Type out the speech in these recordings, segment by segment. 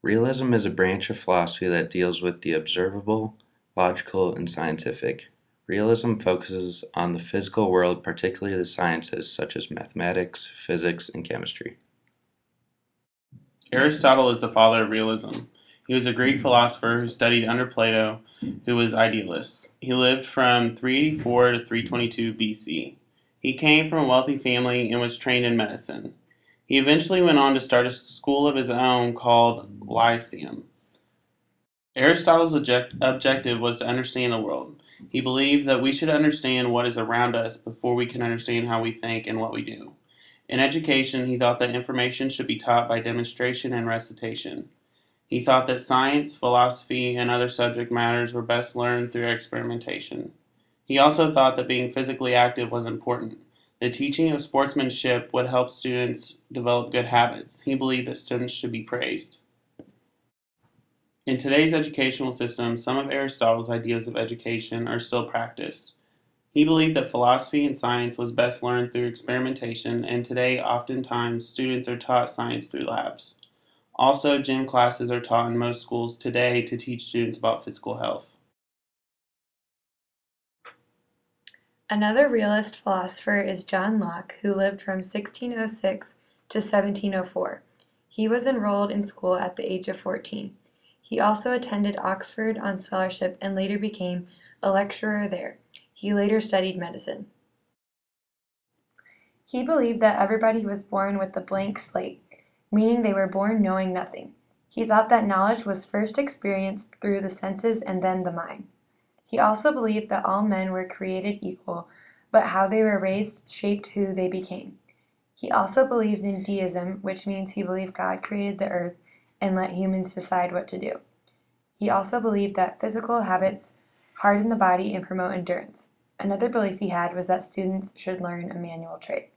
Realism is a branch of philosophy that deals with the observable, logical, and scientific. Realism focuses on the physical world, particularly the sciences such as mathematics, physics, and chemistry. Aristotle is the father of realism. He was a Greek philosopher who studied under Plato, who was idealist. He lived from 384 to 322 BC. He came from a wealthy family and was trained in medicine. He eventually went on to start a school of his own called Lyceum. Aristotle's objective was to understand the world. He believed that we should understand what is around us before we can understand how we think and what we do. In education, he thought that information should be taught by demonstration and recitation. He thought that science, philosophy, and other subject matters were best learned through experimentation. He also thought that being physically active was important. The teaching of sportsmanship would help students develop good habits. He believed that students should be praised. In today's educational system, some of Aristotle's ideas of education are still practiced. He believed that philosophy and science was best learned through experimentation, and today oftentimes students are taught science through labs. Also, gym classes are taught in most schools today to teach students about physical health. Another realist philosopher is John Locke, who lived from 1606 to 1704. He was enrolled in school at the age of 14. He also attended Oxford on scholarship and later became a lecturer there. He later studied medicine. He believed that everybody was born with a blank slate, meaning they were born knowing nothing. He thought that knowledge was first experienced through the senses and then the mind. He also believed that all men were created equal, but how they were raised shaped who they became. He also believed in deism, which means he believed God created the earth and let humans decide what to do. He also believed that physical habits harden the body and promote endurance. Another belief he had was that students should learn a manual trade.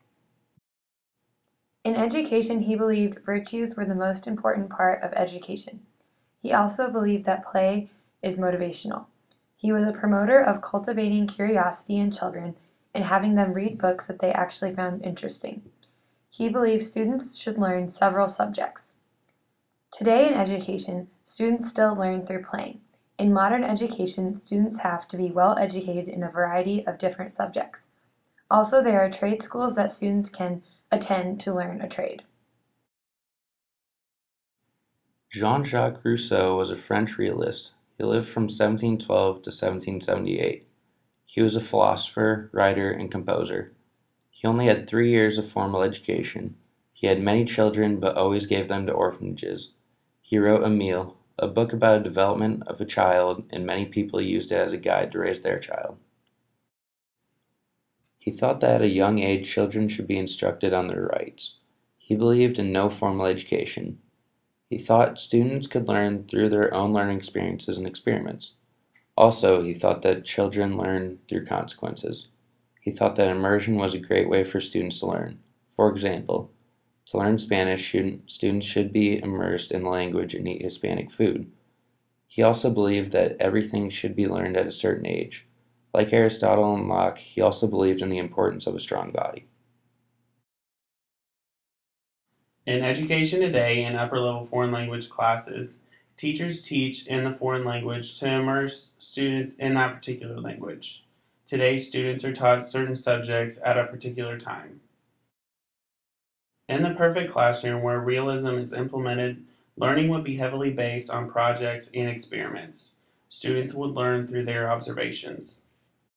In education, he believed virtues were the most important part of education. He also believed that play is motivational. He was a promoter of cultivating curiosity in children and having them read books that they actually found interesting. He believed students should learn several subjects. Today in education, students still learn through playing. In modern education, students have to be well educated in a variety of different subjects. Also, there are trade schools that students can attend to learn a trade. Jean-Jacques Rousseau was a French realist. He lived from 1712 to 1778. He was a philosopher, writer, and composer. He only had 3 years of formal education. He had many children, but always gave them to orphanages. He wrote Emile, a book about the development of a child, and many people used it as a guide to raise their child. He thought that at a young age children should be instructed on their rights. He believed in no formal education. He thought students could learn through their own learning experiences and experiments. Also, he thought that children learn through consequences. He thought that immersion was a great way for students to learn. For example, to learn Spanish, students should be immersed in the language and eat Hispanic food. He also believed that everything should be learned at a certain age. Like Aristotle and Locke, he also believed in the importance of a strong body. In education today, in upper-level foreign language classes, teachers teach in the foreign language to immerse students in that particular language. Today, students are taught certain subjects at a particular time. In the perfect classroom where realism is implemented, learning would be heavily based on projects and experiments. Students would learn through their observations.